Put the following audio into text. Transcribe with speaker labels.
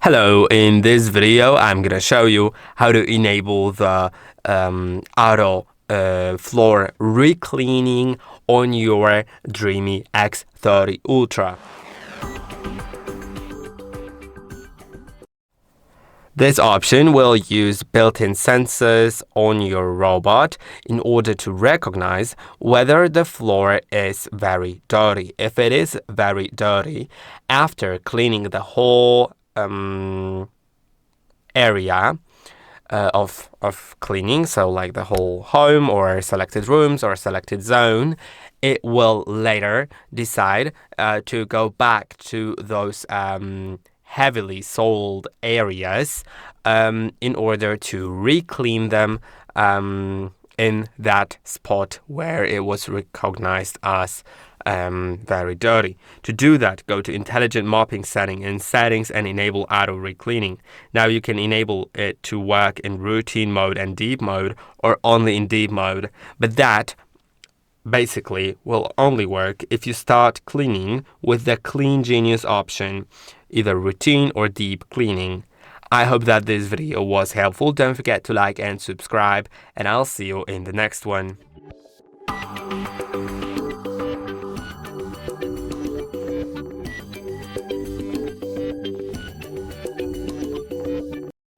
Speaker 1: Hello, in this video I'm gonna show you how to enable the Auto Floor Recleaning on your DREAME X30 Ultra. This option will use built-in sensors on your robot in order to recognize whether the floor is very dirty. If it is very dirty, after cleaning the whole area of cleaning, so like the whole home or selected rooms or selected zone, it will later decide to go back to those heavily soiled areas in order to re-clean them in that spot where it was recognized as very dirty. To do that, go to Intelligent Mopping setting in Settings and enable Auto Recleaning. Now you can enable it to work in routine mode and deep mode or only in deep mode, but that basically will only work if you start cleaning with the Clean Genius option, either routine or deep cleaning. I hope that this video was helpful. Don't forget to like and subscribe, and I'll see you in the next one.